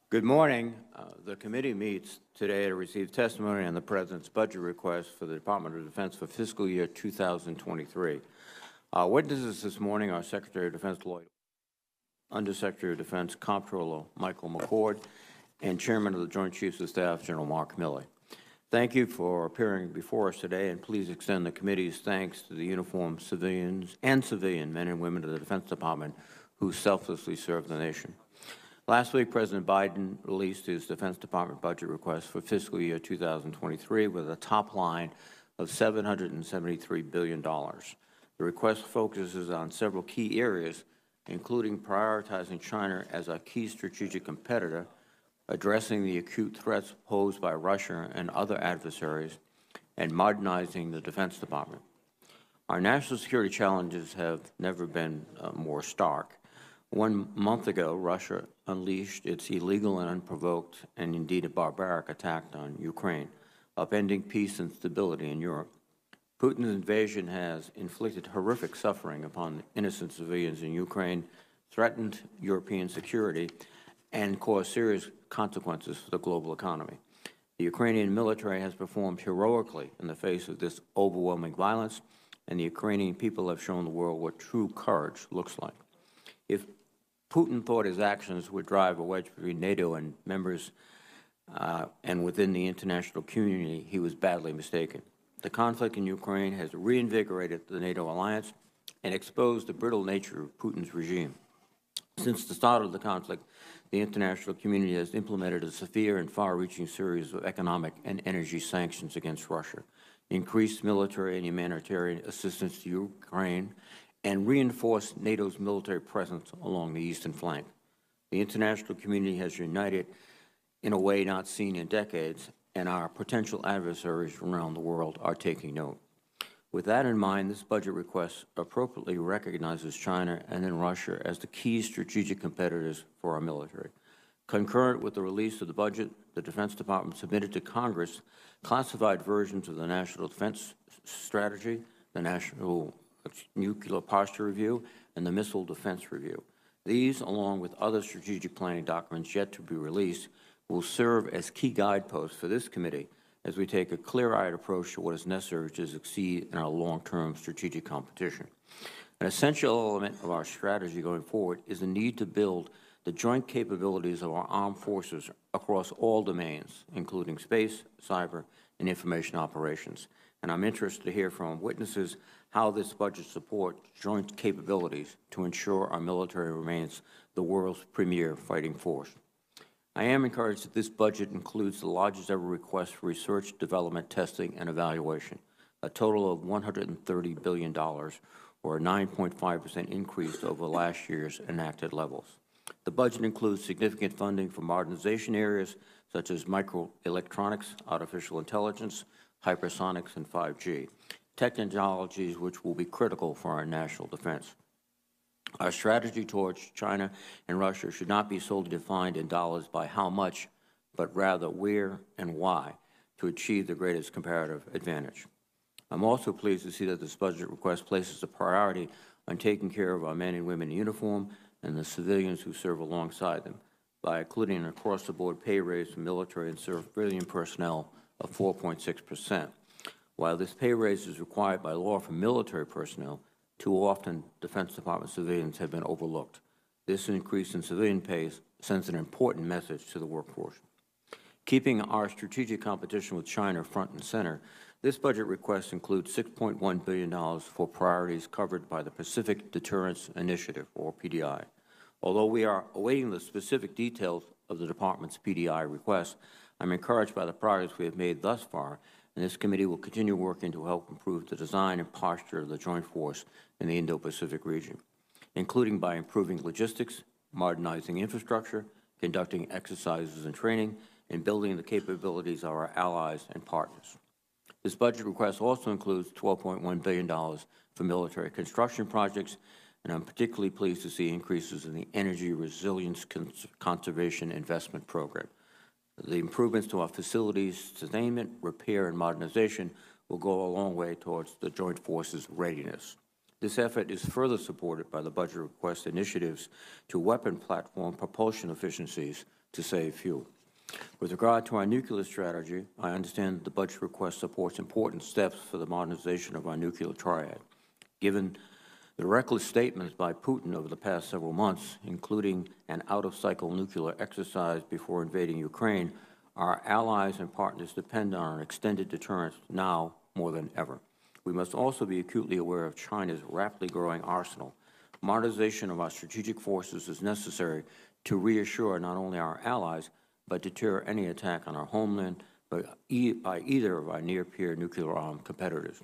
Good morning. The committee meets today to receive testimony on the President's budget request for the Department of Defense for fiscal year 2023. Witnesses this morning are Secretary of Defense Lloyd, Undersecretary of Defense Comptroller Mike McCord, and Chairman of the Joint Chiefs of Staff, General Mark Milley. Thank you for appearing before us today, and please extend the committee's thanks to the uniformed civilians and civilian men and women of the Defense Department who selflessly serve the nation. Last week, President Biden released his Defense Department budget request for fiscal year 2023 with a top line of $773 billion. The request focuses on several key areas, including prioritizing China as a key strategic competitor, addressing the acute threats posed by Russia and other adversaries, and modernizing the Defense Department. Our national security challenges have never been more stark. 1 month ago, Russia unleashed its illegal and unprovoked and indeed a barbaric attack on Ukraine, upending peace and stability in Europe. Putin's invasion has inflicted horrific suffering upon innocent civilians in Ukraine, threatened European security, and caused serious consequences for the global economy. The Ukrainian military has performed heroically in the face of this overwhelming violence, and the Ukrainian people have shown the world what true courage looks like. If Putin thought his actions would drive a wedge between NATO and members and within the international community, he was badly mistaken. The conflict in Ukraine has reinvigorated the NATO alliance and exposed the brittle nature of Putin's regime. Since the start of the conflict, the international community has implemented a severe and far-reaching series of economic and energy sanctions against Russia, increased military and humanitarian assistance to Ukraine, and reinforced NATO's military presence along the eastern flank. The international community has united in a way not seen in decades, and our potential adversaries around the world are taking note. With that in mind, this budget request appropriately recognizes China and then Russia as the key strategic competitors for our military. Concurrent with the release of the budget, the Defense Department submitted to Congress classified versions of the National Defense Strategy, the National Nuclear Posture Review, and the Missile Defense Review. These, along with other strategic planning documents yet to be released, will serve as key guideposts for this committee as we take a clear-eyed approach to what is necessary to succeed in our long-term strategic competition. An essential element of our strategy going forward is the need to build the joint capabilities of our armed forces across all domains, including space, cyber, and information operations. And I'm interested to hear from witnesses how this budget supports joint capabilities to ensure our military remains the world's premier fighting force. I am encouraged that this budget includes the largest ever request for research, development, testing, and evaluation, a total of $130 billion, or a 9.5% increase over last year's enacted levels. The budget includes significant funding for modernization areas such as microelectronics, artificial intelligence, hypersonics, and 5G, technologies which will be critical for our national defense. Our strategy towards China and Russia should not be solely defined in dollars by how much, but rather where and why to achieve the greatest comparative advantage. I'm also pleased to see that this budget request places a priority on taking care of our men and women in uniform and the civilians who serve alongside them by including an across-the-board pay raise for military and civilian personnel of 4.6%. While this pay raise is required by law for military personnel, too often Defense Department civilians have been overlooked. This increase in civilian pay sends an important message to the workforce. Keeping our strategic competition with China front and center, this budget request includes $6.1 billion for priorities covered by the Pacific Deterrence Initiative, or PDI. Although we are awaiting the specific details of the Department's PDI request, I'm encouraged by the progress we have made thus far, and this committee will continue working to help improve the design and posture of the joint force in the Indo-Pacific region, including by improving logistics, modernizing infrastructure, conducting exercises and training, and building the capabilities of our allies and partners. This budget request also includes $12.1 billion for military construction projects, and I'm particularly pleased to see increases in the Energy Resilience Conservation Investment Program. The improvements to our facilities, sustainment, repair, and modernization will go a long way towards the joint forces' readiness. This effort is further supported by the budget request initiatives to weapon platform propulsion efficiencies to save fuel. With regard to our nuclear strategy, I understand that the budget request supports important steps for the modernization of our nuclear triad. Given the reckless statements by Putin over the past several months, including an out-of-cycle nuclear exercise before invading Ukraine, our allies and partners depend on an extended deterrence now more than ever. We must also be acutely aware of China's rapidly growing arsenal. Modernization of our strategic forces is necessary to reassure not only our allies, but deter any attack on our homeland by either of our near-peer nuclear-armed competitors.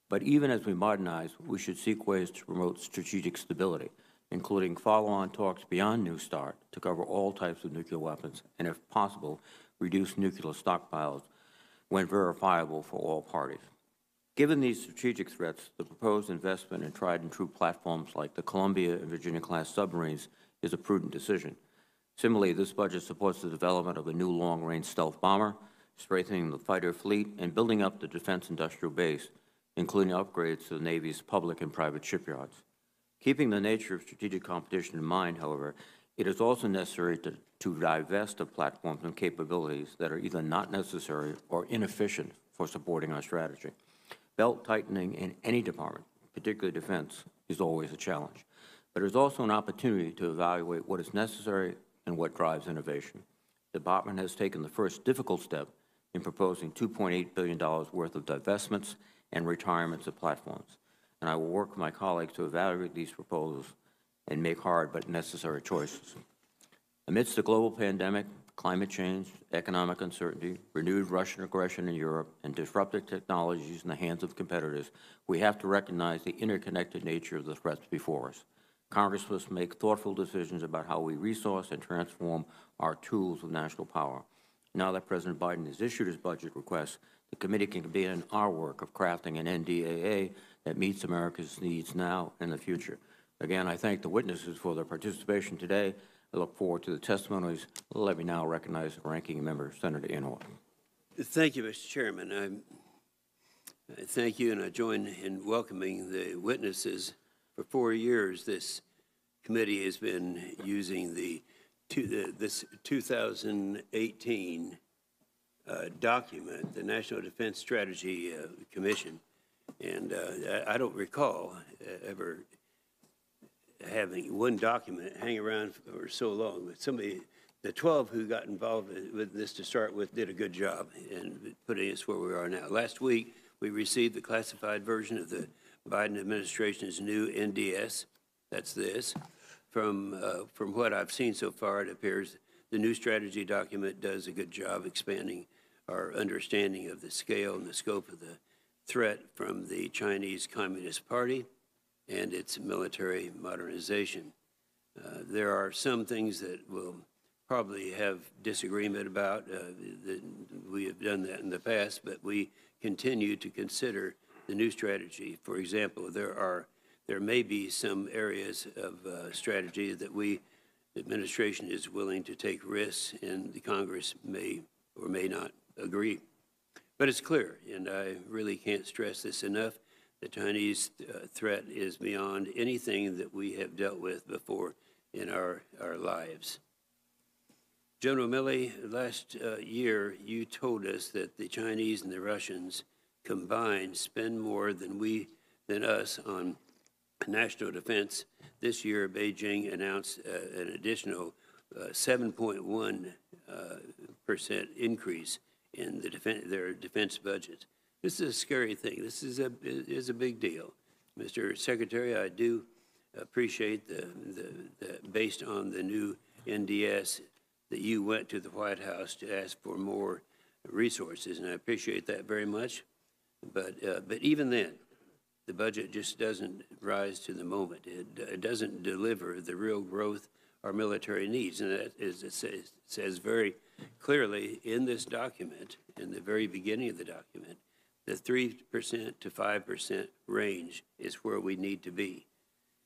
But even as we modernize, we should seek ways to promote strategic stability, including follow-on talks beyond New START to cover all types of nuclear weapons, and if possible, reduce nuclear stockpiles when verifiable for all parties. Given these strategic threats, the proposed investment in tried-and-true platforms like the Columbia and Virginia-class submarines is a prudent decision. Similarly, this budget supports the development of a new long-range stealth bomber, strengthening the fighter fleet, and building up the defense industrial base, including upgrades to the Navy's public and private shipyards. Keeping the nature of strategic competition in mind, however, it is also necessary to divest of platforms and capabilities that are either not necessary or inefficient for supporting our strategy. Belt tightening in any department, particularly defense, is always a challenge. But there's also an opportunity to evaluate what is necessary and what drives innovation. The department has taken the first difficult step in proposing $2.8 billion worth of divestments and retirements of platforms. And I will work with my colleagues to evaluate these proposals and make hard but necessary choices. Amidst the global pandemic, climate change, economic uncertainty, renewed Russian aggression in Europe, and disruptive technologies in the hands of competitors, we have to recognize the interconnected nature of the threats before us. Congress must make thoughtful decisions about how we resource and transform our tools of national power. Now that President Biden has issued his budget request, the committee can begin our work of crafting an NDAA that meets America's needs now and in the future. Again, I thank the witnesses for their participation today. I look forward to the testimonies. Let me now recognize the ranking member, Senator Inhofe. Thank you, Mr. Chairman. I thank you, and I join in welcoming the witnesses. For 4 years, this committee has been using this 2018 document, the National Defense Strategy Commission, and I don't recall ever having one document hang around for so long. But the 12 who got involved with this to start with did a good job in putting us where we are now. Last week, we received the classified version of the Biden administration's new NDS. That's this. From what I've seen so far, it appears the new strategy document does a good job expanding our understanding of the scale and the scope of the threat from the Chinese Communist Party and its military modernization. There are some things that we'll probably have disagreement about. We have done that in the past, but we continue to consider the new strategy. For example, there may be some areas of strategy that the administration is willing to take risks, and the Congress may or may not agree. But it's clear, and I really can't stress this enough, the Chinese threat is beyond anything that we have dealt with before in our lives. General Milley, last year you told us that the Chinese and the Russians combined spend more than us on national defense. This year, Beijing announced an additional 7.1% increase in their defense budget. This is a scary thing. This is a big deal. Mr. Secretary, I do appreciate based on the new NDS that you went to the White House to ask for more resources, and I appreciate that very much. But even then, the budget just doesn't rise to the moment. It doesn't deliver the real growth our military needs, and that is, it says very clearly in this document, in the very beginning of the document, the 3% to 5% range is where we need to be.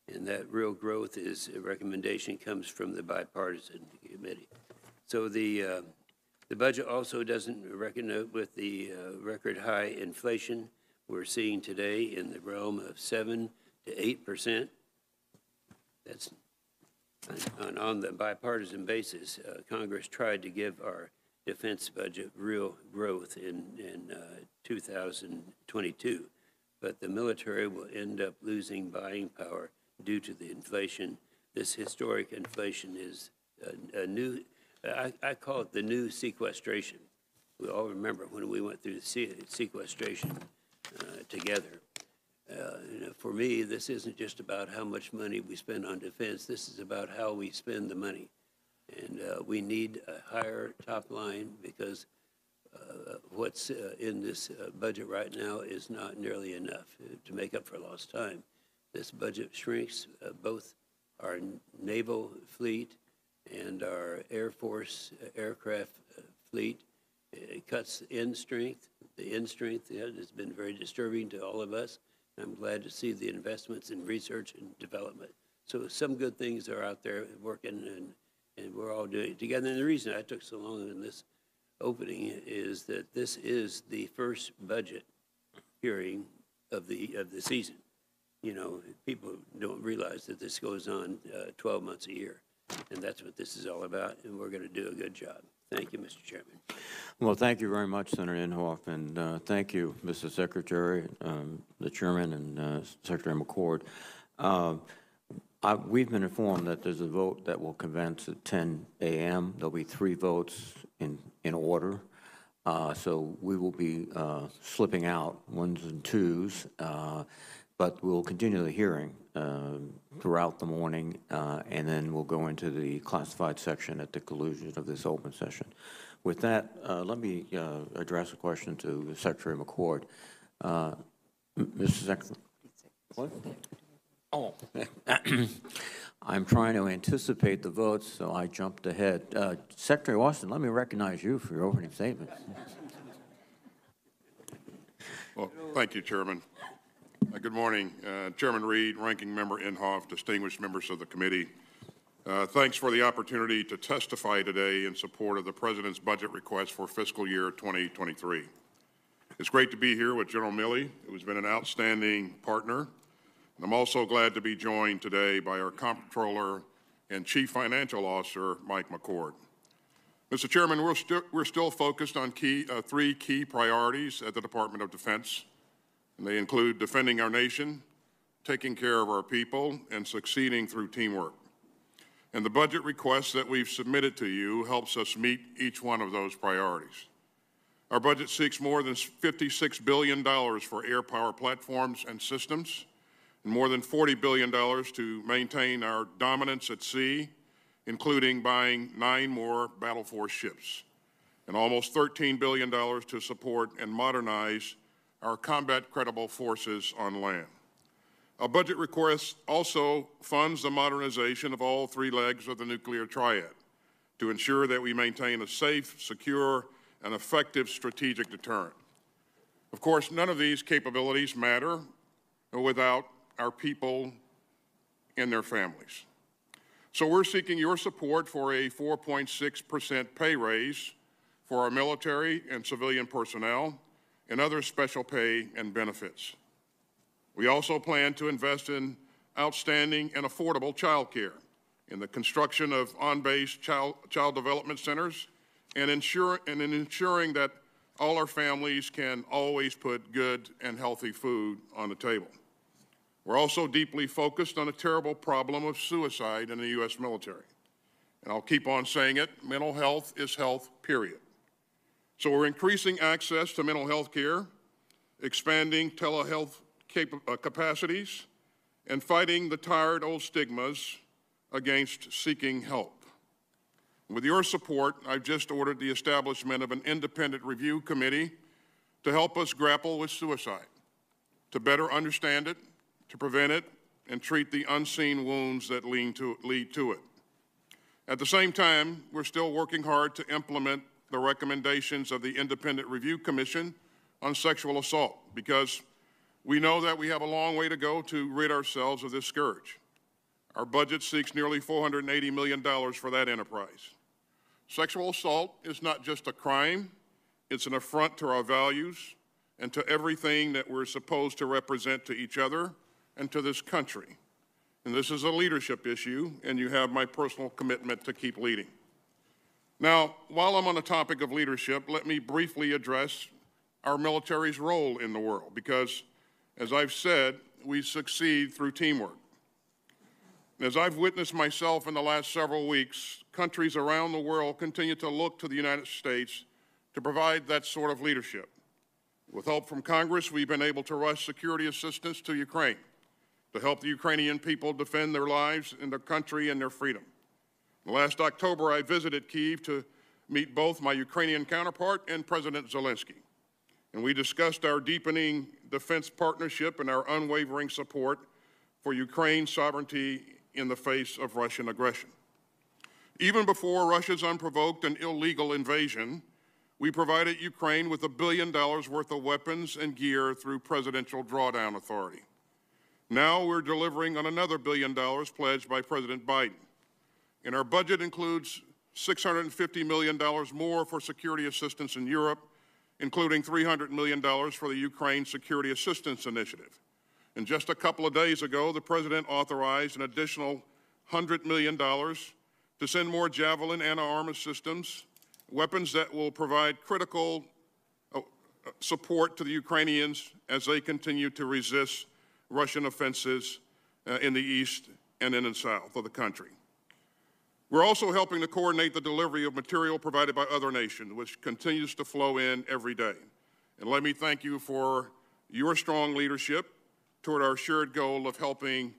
And that real growth a recommendation comes from the bipartisan committee. So the budget also doesn't reckon with the record high inflation we're seeing today in the realm of 7 to 8%. That's On the bipartisan basis, Congress tried to give our defense budget real growth in 2022, but the military will end up losing buying power due to the inflation. This historic inflation is a new, I call it the new sequestration. We all remember when we went through the sequestration together. For me, this isn't just about how much money we spend on defense. This is about how we spend the money. And we need a higher top line because what's in this budget right now is not nearly enough to make up for lost time. This budget shrinks both our naval fleet and our Air Force aircraft fleet. It cuts end strength. The end strength has been very disturbing to all of us. I'm glad to see the investments in research and development. So some good things are out there working, and we're all doing it together. And the reason I took so long in this opening is that this is the first budget hearing of the season. You know, people don't realize that this goes on 12 months a year, and that's what this is all about, and we're going to do a good job. Thank you, Mr. Chairman. Well, thank you very much, Senator Inhofe, and thank you, Mr. Secretary, the Chairman, and Secretary McCord. We've been informed that there's a vote that will commence at 10 a.m. There'll be 3 votes in order. So we will be slipping out 1s and 2s, but we'll continue the hearing throughout the morning, and then we'll go into the classified section at the conclusion of this open session. With that, let me address a question to Secretary McCord. Mr. Secretary. What? Oh, I'm trying to anticipate the votes, so I jumped ahead. Secretary Austin, let me recognize you for your opening statement. Well, thank you, Chairman. Good morning, Chairman Reed, Ranking Member Inhofe, distinguished members of the committee. Thanks for the opportunity to testify today in support of the President's budget request for fiscal year 2023. It's great to be here with General Milley, who has been an outstanding partner. And I'm also glad to be joined today by our comptroller and Chief Financial Officer, Mike McCord. Mr. Chairman, we're still focused on 3 key priorities at the Department of Defense. And they include defending our nation, taking care of our people, and succeeding through teamwork. And the budget request that we've submitted to you helps us meet each one of those priorities. Our budget seeks more than $56 billion for air power platforms and systems, and more than $40 billion to maintain our dominance at sea, including buying 9 more battle force ships, and almost $13 billion to support and modernize our combat-credible forces on land. Our budget request also funds the modernization of all 3 legs of the nuclear triad to ensure that we maintain a safe, secure, and effective strategic deterrent. Of course, none of these capabilities matter without our people and their families. So we're seeking your support for a 4.6% pay raise for our military and civilian personnel and other special pay and benefits. We also plan to invest in outstanding and affordable child care, in the construction of on-base child development centers, and in ensuring that all our families can always put good and healthy food on the table. We're also deeply focused on a terrible problem of suicide in the U.S. military. And I'll keep on saying it, mental health is health, period. So we're increasing access to mental health care, expanding telehealth capacities, and fighting the tired old stigmas against seeking help. With your support, I've just ordered the establishment of an independent review committee to help us grapple with suicide, to better understand it, to prevent it, and treat the unseen wounds that lead to it. At the same time, we're still working hard to implement the recommendations of the Independent Review Commission on sexual assault, because we know that we have a long way to go to rid ourselves of this scourge. Our budget seeks nearly $480 million for that enterprise. Sexual assault is not just a crime, it's an affront to our values and to everything that we're supposed to represent to each other and to this country. and this is a leadership issue, and you have my personal commitment to keep leading. Now, while I'm on the topic of leadership, let me briefly address our military's role in the world, because, as I've said, we succeed through teamwork. As I've witnessed myself in the last several weeks, countries around the world continue to look to the United States to provide that sort of leadership. With help from Congress, we've been able to rush security assistance to Ukraine to help the Ukrainian people defend their lives and their country and their freedom. Last October, I visited Kyiv to meet both my Ukrainian counterpart and President Zelensky, and we discussed our deepening defense partnership and our unwavering support for Ukraine's sovereignty in the face of Russian aggression. Even before Russia's unprovoked and illegal invasion, we provided Ukraine with $1 billion worth of weapons and gear through Presidential Drawdown Authority. Now we're delivering on another $1 billion pledged by President Biden. And our budget includes $650 million more for security assistance in Europe, including $300 million for the Ukraine Security Assistance Initiative. And just a couple of days ago, the President authorized an additional $100 million to send more Javelin anti-armor systems, weapons that will provide critical support to the Ukrainians as they continue to resist Russian offenses in the east and in the south of the country. We're also helping to coordinate the delivery of material provided by other nations, which continues to flow in every day. And let me thank you for your strong leadership toward our shared goal of helping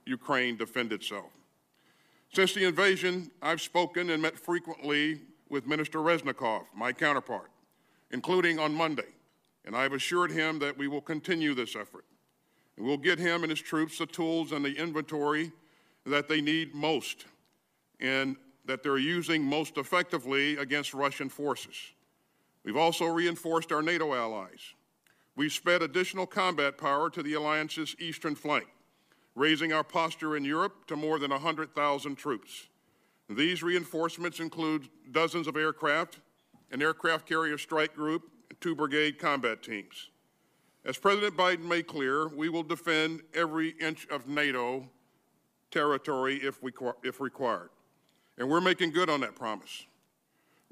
Ukraine defend itself. Since the invasion, I've spoken and met frequently with Minister Reznikov, my counterpart, including on Monday, and I've assured him that we will continue this effort. And we'll get him and his troops the tools and the inventory that they need most, and that they're using most effectively against Russian forces. We've also reinforced our NATO allies. We've sped additional combat power to the alliance's eastern flank, raising our posture in Europe to more than 100,000 troops. These reinforcements include dozens of aircraft, an aircraft carrier strike group, and 2 brigade combat teams. As President Biden made clear, we will defend every inch of NATO territory if required. And we're making good on that promise.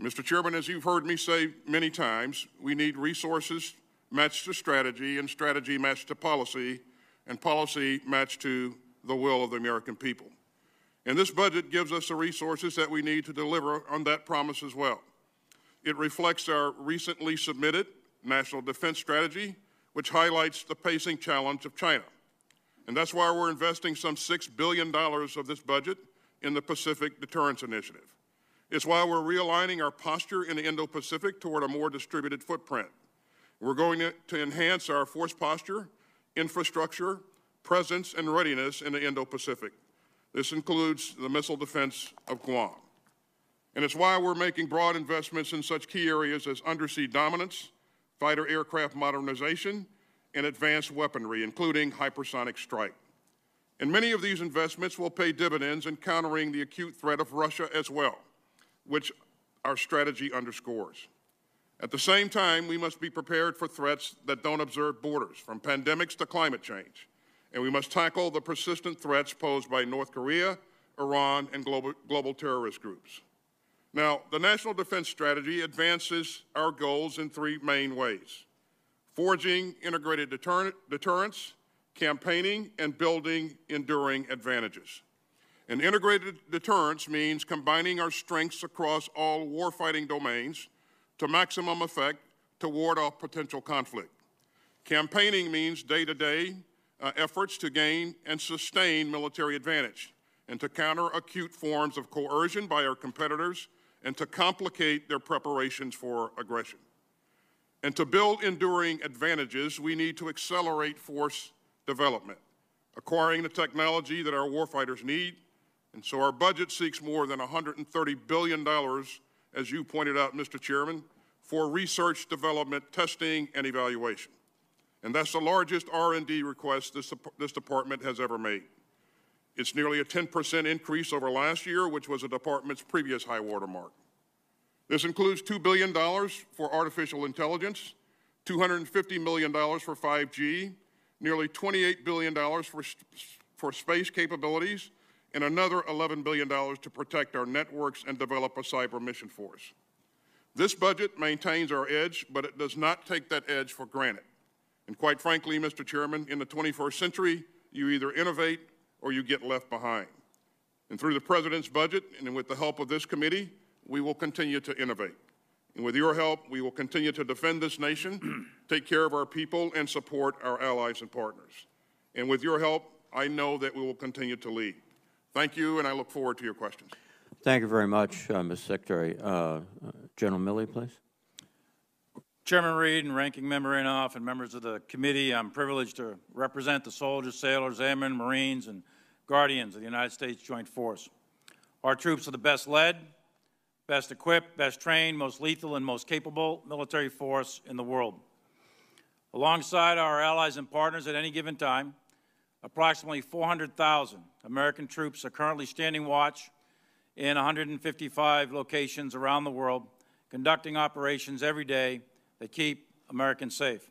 Mr. Chairman, as you've heard me say many times, we need resources matched to strategy, and strategy matched to policy, and policy matched to the will of the American people. And this budget gives us the resources that we need to deliver on that promise as well. It reflects our recently submitted National Defense Strategy, which highlights the pacing challenge of China. And that's why we're investing some $6 billion of this budget in the Pacific Deterrence Initiative. It's why we're realigning our posture in the Indo-Pacific toward a more distributed footprint. We're going to enhance our force posture, infrastructure, presence, and readiness in the Indo-Pacific. This includes the missile defense of Guam. And it's why we're making broad investments in such key areas as undersea dominance, fighter aircraft modernization, and advanced weaponry, including hypersonic strike. And many of these investments will pay dividends in countering the acute threat of Russia as well, which our strategy underscores. At the same time, we must be prepared for threats that don't observe borders, from pandemics to climate change. And we must tackle the persistent threats posed by North Korea, Iran, and global terrorist groups. Now, the National Defense Strategy advances our goals in 3 main ways: forging integrated deterrence, campaigning, and building enduring advantages. And integrated deterrence means combining our strengths across all warfighting domains to maximum effect to ward off potential conflict. Campaigning means day-to-day efforts to gain and sustain military advantage and to counter acute forms of coercion by our competitors and to complicate their preparations for aggression. And to build enduring advantages, we need to accelerate force development, acquiring the technology that our warfighters need. And so our budget seeks more than $130 billion, as you pointed out, Mr. Chairman, for research, development, testing, and evaluation. And that's the largest R&D request this department has ever made. It's nearly a 10% increase over last year, which was the department's previous high water mark. This includes $2 billion for artificial intelligence, $250 million for 5G, nearly $28 billion for space capabilities, and another $11 billion to protect our networks and develop a cyber mission force. This budget maintains our edge, but it does not take that edge for granted. And quite frankly, Mr. Chairman, in the 21st century, you either innovate or you get left behind. And through the President's budget and with the help of this committee, we will continue to innovate. And with your help, we will continue to defend this nation, take care of our people, and support our allies and partners. And with your help, I know that we will continue to lead. Thank you, and I look forward to your questions. Thank you very much, Mr. Secretary. General Milley, please. Chairman Reed and Ranking Member Inhofe and members of the committee, I'm privileged to represent the soldiers, sailors, airmen, Marines, and guardians of the United States Joint Force. Our troops are the best led, best equipped, best trained, most lethal, and most capable military force in the world. Alongside our allies and partners at any given time, approximately 400,000 American troops are currently standing watch in 155 locations around the world, conducting operations every day that keep Americans safe.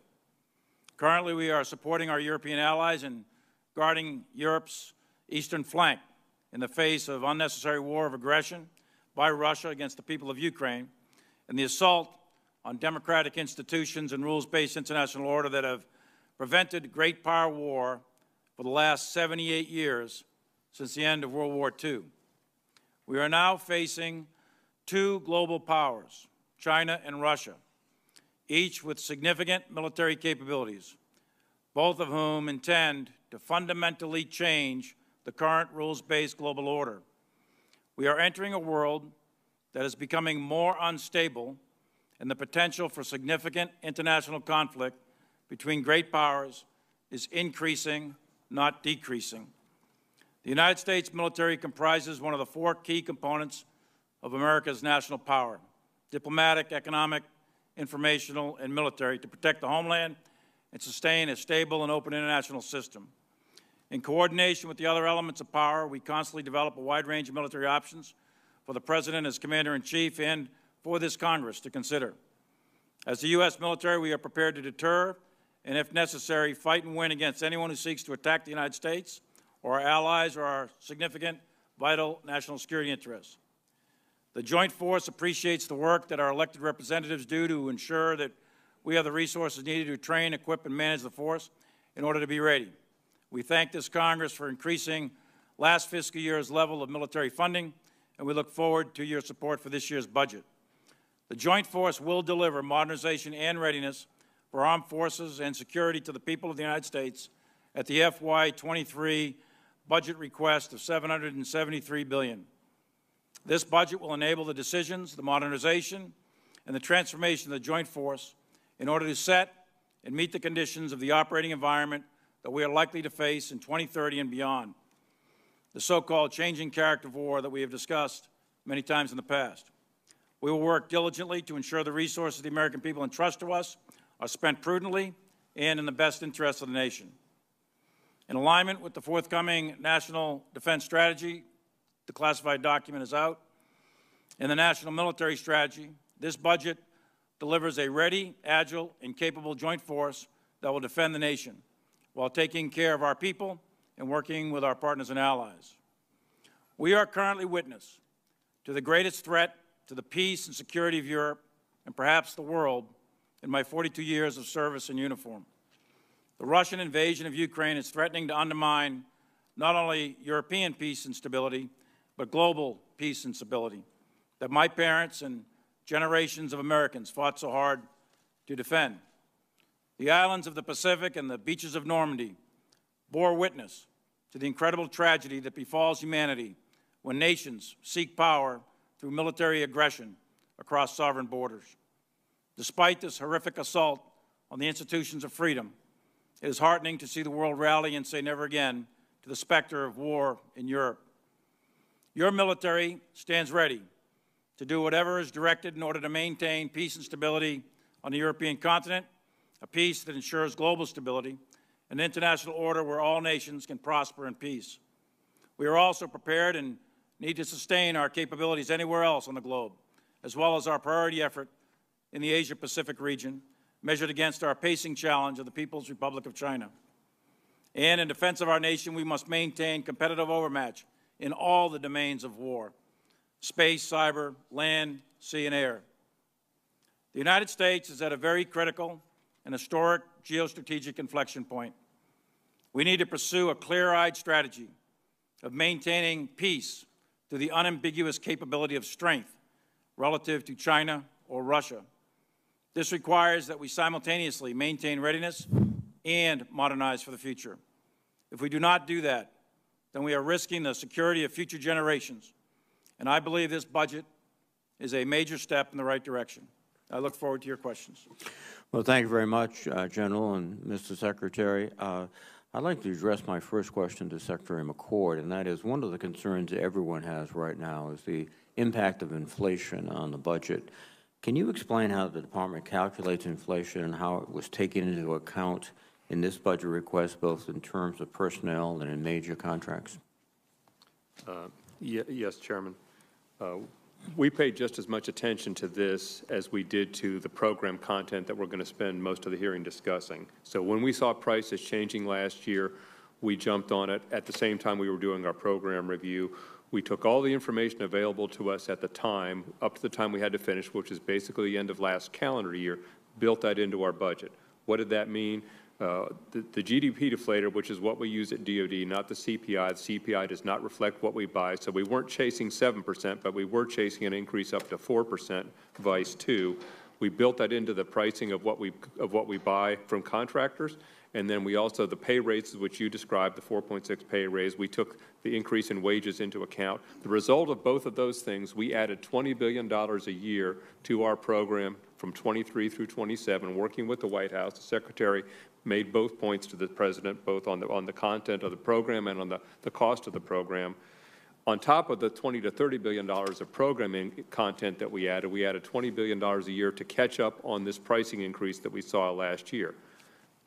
Currently, we are supporting our European allies in guarding Europe's eastern flank in the face of unnecessary war of aggression by Russia against the people of Ukraine and the assault on democratic institutions and rules-based international order that have prevented great power war for the last 78 years since the end of World War II. We are now facing two global powers, China and Russia, each with significant military capabilities, both of whom intend to fundamentally change the current rules-based global order. We are entering a world that is becoming more unstable, and the potential for significant international conflict between great powers is increasing, not decreasing. The United States military comprises one of the four key components of America's national power: diplomatic, economic, informational, and military, to protect the homeland and sustain a stable and open international system. In coordination with the other elements of power, we constantly develop a wide range of military options for the President as Commander-in-Chief and for this Congress to consider. As the U.S. military, we are prepared to deter and, if necessary, fight and win against anyone who seeks to attack the United States or our allies or our significant, vital national security interests. The Joint Force appreciates the work that our elected representatives do to ensure that we have the resources needed to train, equip, and manage the force in order to be ready. We thank this Congress for increasing last fiscal year's level of military funding, and we look forward to your support for this year's budget. The Joint Force will deliver modernization and readiness for armed forces and security to the people of the United States at the FY23 budget request of $773 billion. This budget will enable the decisions, the modernization, and the transformation of the Joint Force in order to set and meet the conditions of the operating environment that we are likely to face in 2030 and beyond, the so-called changing character of war that we have discussed many times in the past. We will work diligently to ensure the resources the American people entrust to us are spent prudently and in the best interest of the nation. In alignment with the forthcoming National Defense Strategy, the classified document is out, and the National Military Strategy, this budget delivers a ready, agile, and capable joint force that will defend the nation while taking care of our people and working with our partners and allies. We are currently witness to the greatest threat to the peace and security of Europe and perhaps the world in my 42 years of service in uniform. The Russian invasion of Ukraine is threatening to undermine not only European peace and stability, but global peace and stability that my parents and generations of Americans fought so hard to defend. The islands of the Pacific and the beaches of Normandy bore witness to the incredible tragedy that befalls humanity when nations seek power through military aggression across sovereign borders. Despite this horrific assault on the institutions of freedom, it is heartening to see the world rally and say never again to the specter of war in Europe. Your military stands ready to do whatever is directed in order to maintain peace and stability on the European continent, a peace that ensures global stability, an international order where all nations can prosper in peace. We are also prepared and need to sustain our capabilities anywhere else on the globe, as well as our priority effort in the Asia-Pacific region, measured against our pacing challenge of the People's Republic of China. And in defense of our nation, we must maintain competitive overmatch in all the domains of war: space, cyber, land, sea, and air. The United States is at a very critical and historic geostrategic inflection point. We need to pursue a clear-eyed strategy of maintaining peace through the unambiguous capability of strength relative to China or Russia. This requires that we simultaneously maintain readiness and modernize for the future. If we do not do that, then we are risking the security of future generations. And I believe this budget is a major step in the right direction. I look forward to your questions. Well, thank you very much, General and Mr. Secretary. I'd like to address my first question to Secretary McCord, and that is one of the concerns everyone has right now is the impact of inflation on the budget. Can you explain how the Department calculates inflation and how it was taken into account in this budget request, both in terms of personnel and in major contracts? Yes, Chairman. We paid just as much attention to this as we did to the program content that we're going to spend most of the hearing discussing. So when we saw prices changing last year, we jumped on it. At the same time we were doing our program review, we took all the information available to us at the time, up to the time we had to finish, which is basically the end of last calendar year, built that into our budget. What did that mean? The GDP deflator, which is what we use at DOD, not the CPI. The CPI does not reflect what we buy, so we weren't chasing 7%, but we were chasing an increase up to 4%, vice 2. We built that into the pricing of what we buy from contractors, and then we also, the pay raises, which you described, the 4.6 pay raise, we took the increase in wages into account. The result of both of those things, we added $20 billion a year to our program from 23 through 27, working with the White House. The Secretary made both points to the President, both on the content of the program and on the cost of the program. On top of the $20 to $30 billion of programming content that we added $20 billion a year to catch up on this pricing increase that we saw last year.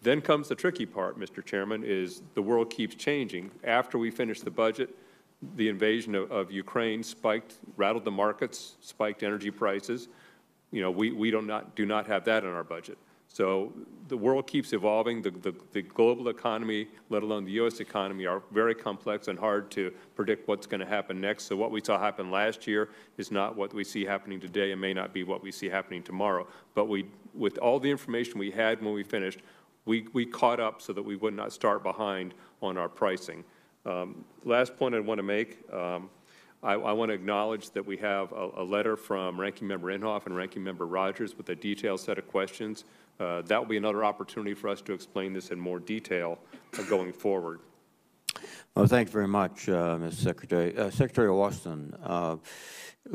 Then comes the tricky part, Mr. Chairman, is the world keeps changing. After we finished the budget, the invasion of Ukraine rattled the markets, spiked energy prices. You know, we do not have that in our budget. So the world keeps evolving. The global economy, let alone the U.S. economy, are very complex and hard to predict what's going to happen next. So what we saw happen last year is not what we see happening today and may not be what we see happening tomorrow. But with all the information we had when we finished, we caught up so that we would not start behind on our pricing. Last point I want to make, I want to acknowledge that we have a letter from Ranking Member Inhofe and Ranking Member Rogers with a detailed set of questions. That will be another opportunity for us to explain this in more detail going forward. Well, thank you very much, Mr. Secretary. Secretary Austin,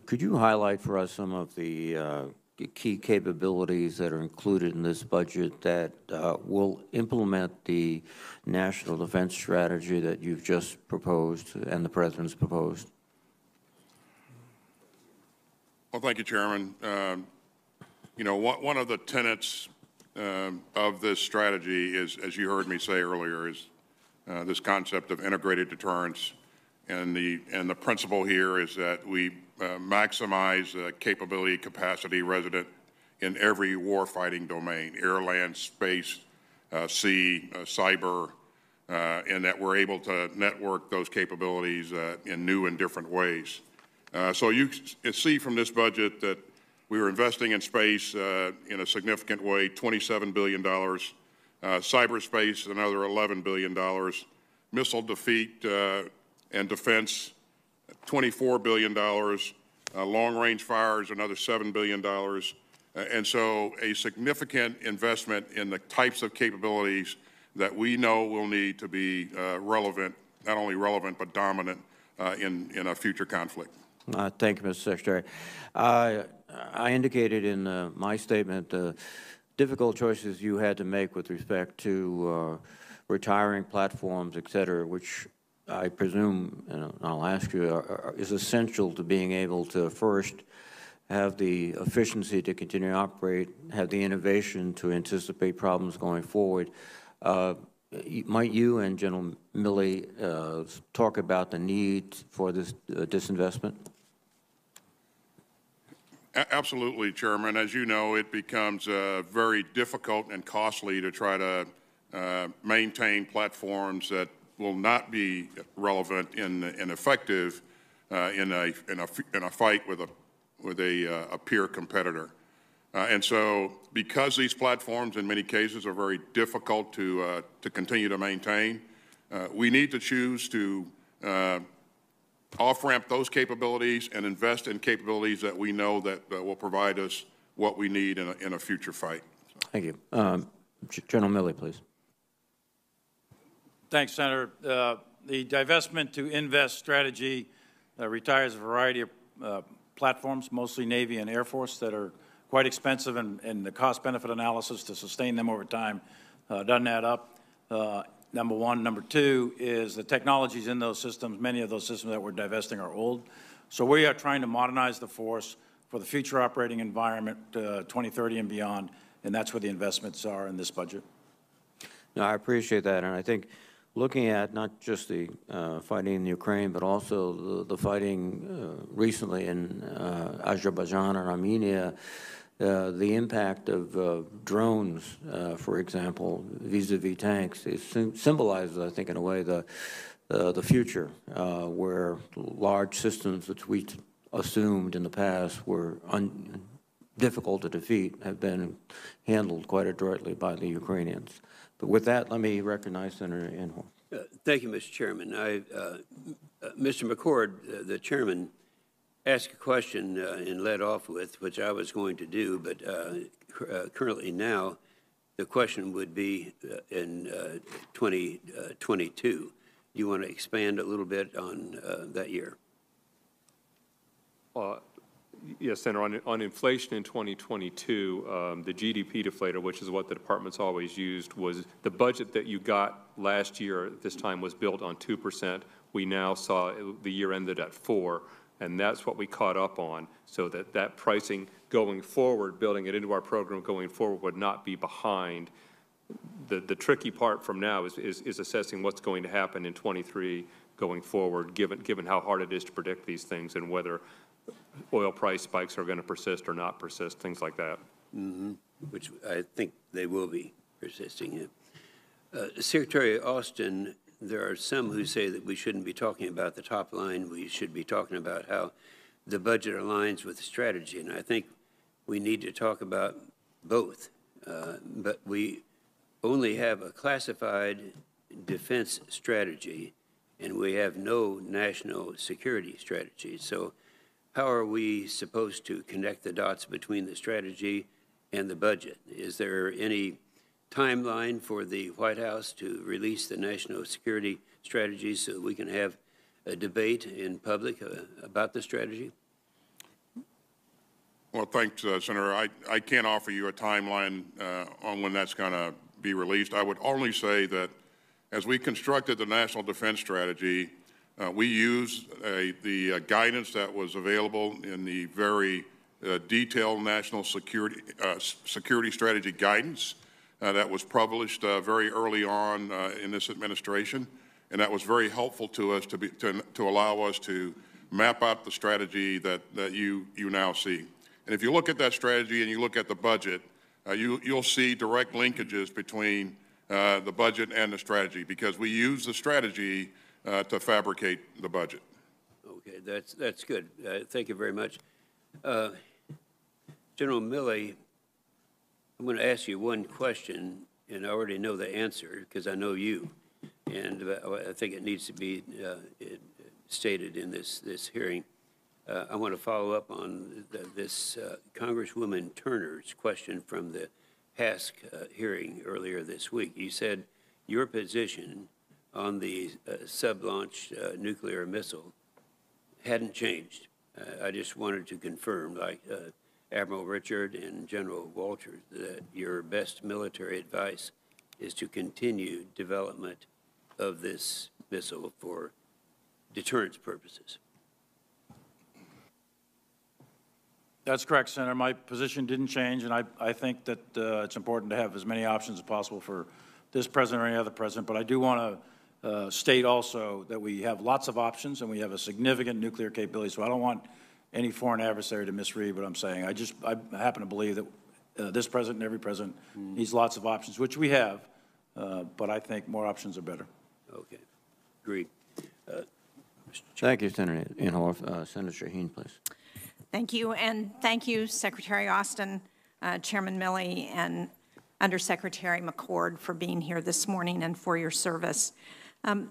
could you highlight for us some of the key capabilities that are included in this budget that will implement the national defense strategy that you've just proposed and the President's proposed? Well, thank you, Chairman. You know, one of the tenets of this strategy is, as you heard me say earlier, is this concept of integrated deterrence. And the principle here is that we maximize capability, capacity resident in every warfighting domain: air, land, space, sea, cyber, and that we're able to network those capabilities in new and different ways. So you see from this budget that we were investing in space in a significant way, $27 billion, cyberspace another $11 billion, missile defeat and defense, $24 billion, long-range fires, another $7 billion. And so a significant investment in the types of capabilities that we know will need to be relevant, not only relevant, but dominant in a future conflict. Thank you, Mr. Secretary. I indicated in my statement the difficult choices you had to make with respect to retiring platforms, et cetera, which I presume, and I'll ask you, is essential to being able to first have the efficiency to continue to operate, have the innovation to anticipate problems going forward. Might you and General Milley talk about the need for this disinvestment? Absolutely, Chairman. As you know, it becomes very difficult and costly to try to maintain platforms that will not be relevant and effective in a fight with a peer competitor. And so, because these platforms in many cases are very difficult to continue to maintain, we need to choose to off-ramp those capabilities and invest in capabilities that we know that will provide us what we need in a future fight. Thank you. General Milley, please. Thanks, Senator. The divestment to invest strategy retires a variety of platforms, mostly Navy and Air Force, that are quite expensive, and the cost-benefit analysis to sustain them over time doesn't add up. Number one. Number two is the technologies in those systems. Many of those systems that we're divesting are old. So we are trying to modernize the force for the future operating environment, 2030 and beyond, and that's where the investments are in this budget. No, I appreciate that, and I think looking at not just the fighting in Ukraine, but also the fighting recently in Azerbaijan and Armenia, the impact of drones, for example, vis-a-vis tanks, it symbolizes, I think, in a way, the future, where large systems which we assumed in the past were difficult to defeat have been handled quite adroitly by the Ukrainians. But with that, let me recognize Senator Inhofe. Thank you, Mr. Chairman. Mr. McCord, the chairman, asked a question and led off with, which I was going to do, but currently now the question would be in 2022. Do you want to expand a little bit on that year? Yes, Senator. On inflation in 2022, the GDP deflator, which is what the department's always used, was the budget that you got last year at this time was built on 2%. We now saw the year ended at 4%. And that's what we caught up on, so that pricing going forward, building it into our program going forward, would not be behind. The tricky part from now is assessing what's going to happen in 23 going forward, given how hard it is to predict these things and whether oil price spikes are going to persist or not persist, things like that. Mm-hmm. Which I think they will be persisting. Secretary Austin, there are some who say that we shouldn't be talking about the top line. We should be talking about how the budget aligns with the strategy. And I think we need to talk about both. But we only have a classified defense strategy, and we have no national security strategy. So how are we supposed to connect the dots between the strategy and the budget? Is there any timeline for the White House to release the national security strategy so we can have a debate in public about the strategy? Well, thanks, Senator. I can't offer you a timeline on when that's going to be released. I would only say that as we constructed the National Defense Strategy, we used the guidance that was available in the very detailed National Security Strategy guidance that was published very early on in this administration, and that was very helpful to us to allow us to map out the strategy that you now see. And if you look at that strategy and you look at the budget, you'll see direct linkages between the budget and the strategy, because we use the strategy to fabricate the budget. Okay, that's good. Thank you very much. General Milley, I'm going to ask you one question, and I already know the answer because I know you, and I think it needs to be stated in this hearing. I want to follow up on this Congresswoman Turner's question from the HASC hearing earlier this week. You said your position on the sub-launched nuclear missile hadn't changed. I just wanted to confirm, like Admiral Richard and General Walters, that your best military advice is to continue development of this missile for deterrence purposes. That's correct, Senator. My position didn't change, and I think that it's important to have as many options as possible for this president or any other president. But I do want to state also that we have lots of options, and we have a significant nuclear capability. So I don't want any foreign adversary to misread what I'm saying. I happen to believe that this president and every president needs lots of options, which we have. but I think more options are better. Okay, agreed. Thank you, Senator Inhofe. Senator Shaheen, please. Thank you, and thank you, Secretary Austin, Chairman Milley, and Undersecretary McCord for being here this morning and for your service.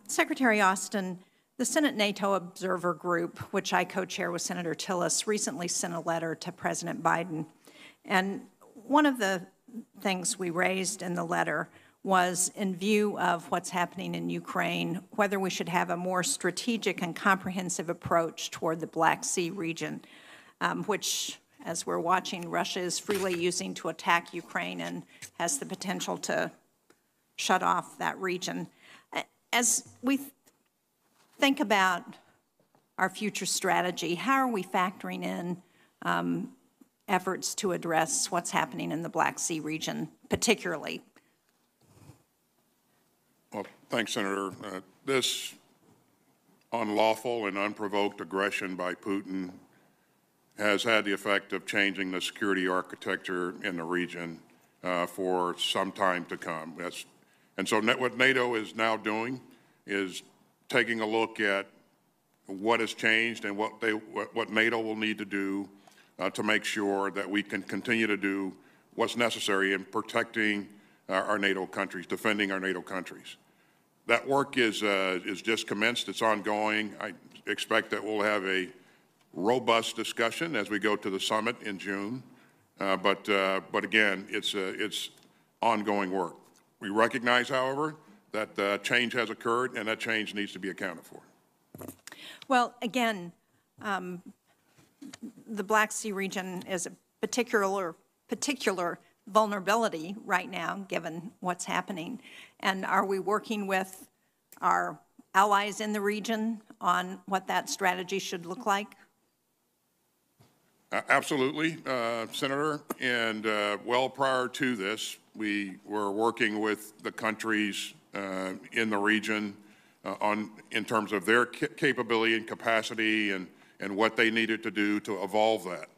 Secretary Austin, the Senate NATO Observer Group, which I co-chair with Senator Tillis, recently sent a letter to President Biden. And one of the things we raised in the letter was, in view of what's happening in Ukraine, whether we should have a more strategic and comprehensive approach toward the Black Sea region, which, as we're watching, Russia is freely using to attack Ukraine and has the potential to shut off that region. As we think about our future strategy, how are we factoring in efforts to address what's happening in the Black Sea region, particularly? Well, thanks, Senator. This unlawful and unprovoked aggression by Putin has had the effect of changing the security architecture in the region for some time to come. And so what NATO is now doing is taking a look at what has changed and what NATO will need to do to make sure that we can continue to do what's necessary in protecting our NATO countries, defending our NATO countries. That work is just commenced. It's ongoing. I expect that we'll have a robust discussion as we go to the summit in June. But again, it's ongoing work. We recognize, however, that change has occurred, and that change needs to be accounted for. Well, again, the Black Sea region is a particular vulnerability right now, given what's happening. And are we working with our allies in the region on what that strategy should look like? Absolutely, Senator. And well prior to this, we were working with the countries in the region in terms of their capability and capacity and what they needed to do to evolve that.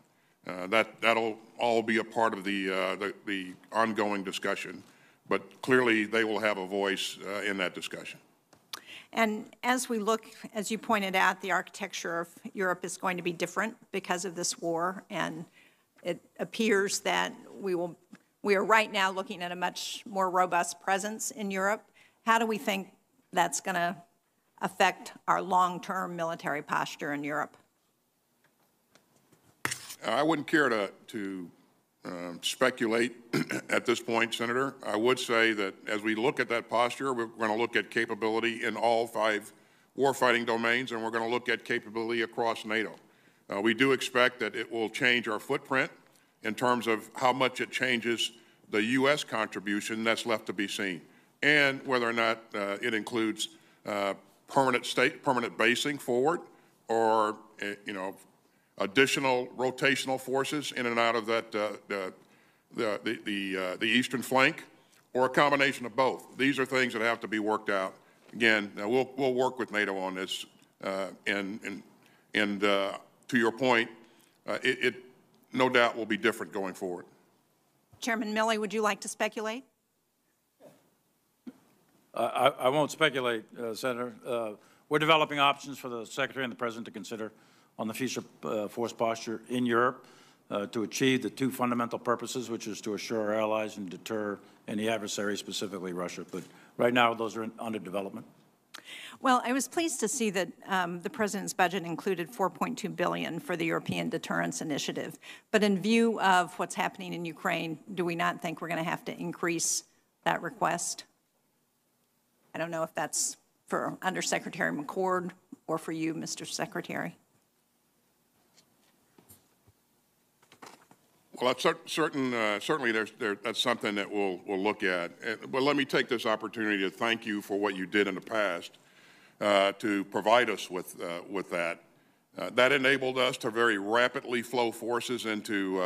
That'll all be a part of the ongoing discussion, but clearly they will have a voice in that discussion. And as we look, as you pointed out, the architecture of Europe is going to be different because of this war, and it appears that we are right now looking at a much more robust presence in Europe. How do we think that's going to affect our long-term military posture in Europe? I wouldn't care to speculate at this point, Senator. I would say that as we look at that posture, we're going to look at capability in all 5 warfighting domains, and we're going to look at capability across NATO. We do expect that it will change our footprint in terms of how much it changes the U.S. contribution. That's left to be seen, and whether or not it includes permanent basing forward, or additional rotational forces in and out of that the eastern flank, or a combination of both. These are things that have to be worked out. Again, we'll work with NATO on this, and to your point, it no doubt will be different going forward. Chairman Milley, would you like to I won't speculate, Senator. We're developing options for the Secretary and the President to consider on the future force posture in Europe to achieve the 2 fundamental purposes, which is to assure our allies and deter any adversary, specifically Russia. But right now, those are under development. Well, I was pleased to see that the President's budget included $4.2 billion for the European Deterrence Initiative. But in view of what's happening in Ukraine, do we not think we're going to have to increase that request? I don't know if that's for Undersecretary McCord or for you, Mr. Secretary. Well, that's certainly that's something that we'll look at. But let me take this opportunity to thank you for what you did in the past to provide us with that. That enabled us to very rapidly flow forces into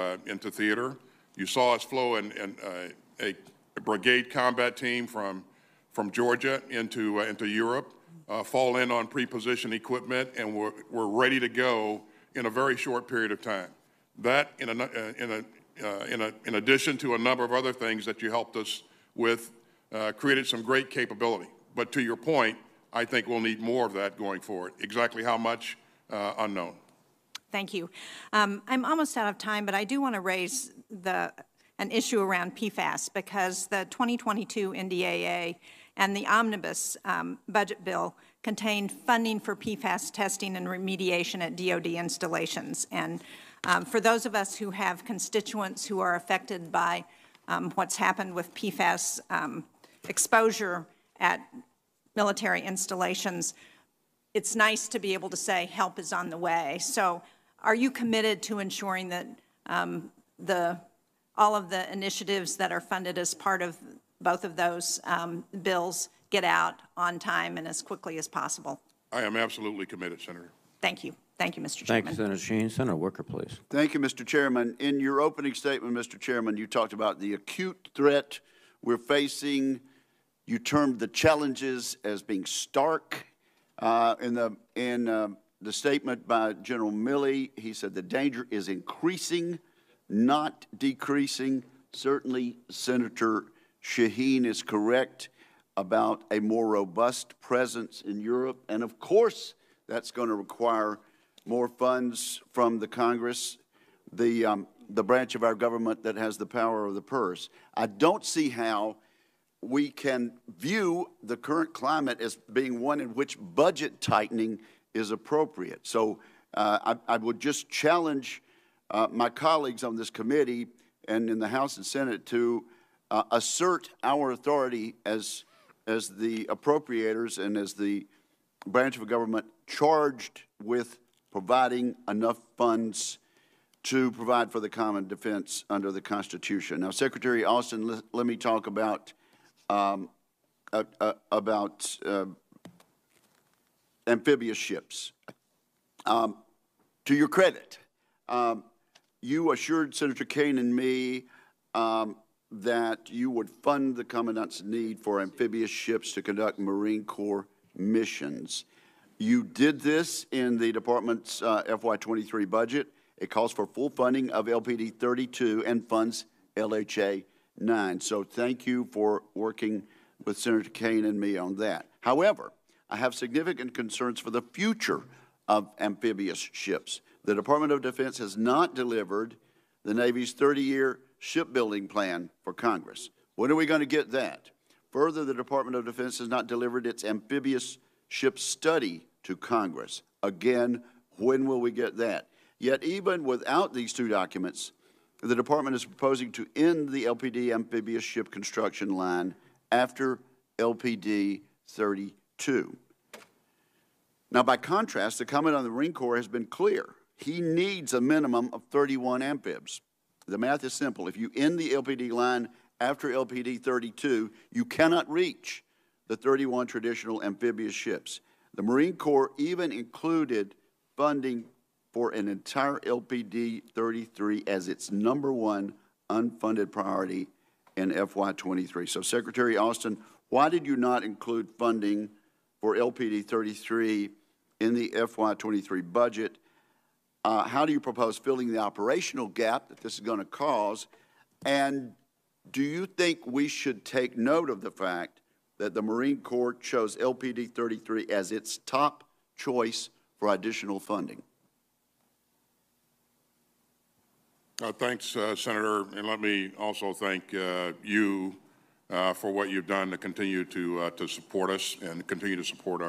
theater. You saw us flow a brigade combat team from Georgia into Europe, fall in on pre-positioned equipment, and we're ready to go in a very short period of time. That, in addition to a number of other things that you helped us with created some great capability. But to your point, I think we'll need more of that going forward. Exactly how much, unknown. Thank you. I'm almost out of time, but I do want to raise an issue around PFAS, because the 2022 NDAA and the omnibus budget bill contained funding for PFAS testing and remediation at DoD installations. And for those of us who have constituents who are affected by what's happened with PFAS exposure at military installations, it's nice to be able to say help is on the way. So are you committed to ensuring that all of the initiatives that are funded as part of both of those bills get out on time and as quickly as possible? I am absolutely committed, Senator. Thank you. Thank you, Mr. Chairman. Thank you, Senator Sheen. Senator Wicker, please. Thank you, Mr. Chairman. In your opening statement, Mr. Chairman, you talked about the acute threat we're facing. You termed the challenges as being stark. In the statement by General Milley, he said the danger is increasing, not decreasing. Certainly, Senator Shaheen is correct about a more robust presence in Europe. And of course, that's going to require more funds from the Congress, the branch of our government that has the power of the purse. I don't see how we can view the current climate as being one in which budget tightening is appropriate. So I would just challenge my colleagues on this committee and in the House and Senate to assert our authority as the appropriators and as the branch of government charged with providing enough funds to provide for the common defense under the Constitution. Now, Secretary Austin, let me talk about amphibious ships. To your credit, you assured Senator Kaine and me that you would fund the Commandant's need for amphibious ships to conduct Marine Corps missions. You did this in the Department's FY23 budget. It calls for full funding of LPD 32 and funds LHA 9. So thank you for working with Senator Kaine and me on that. However, I have significant concerns for the future of amphibious ships. The Department of Defense has not delivered the Navy's 30-year shipbuilding plan for Congress. When are we going to get that? Further, the Department of Defense has not delivered its amphibious ship study to Congress. Again, when will we get that? Yet even without these two documents, the Department is proposing to end the LPD amphibious ship construction line after LPD 32. Now, by contrast, the Commandant of the Marine Corps has been clear. He needs a minimum of 31 amphibs. The math is simple. If you end the LPD line after LPD 32, you cannot reach the 31 traditional amphibious ships. The Marine Corps even included funding for an entire LPD 33 as its #1 unfunded priority in FY23. So, Secretary Austin, why did you not include funding for LPD 33 in the FY23 budget? How do you propose filling the operational gap that this is going to cause? And do you think we should take note of the fact that the Marine Corps chose LPD 33 as its top choice for additional funding? Thanks, Senator, and let me also thank you for what you've done to continue to support us and continue to support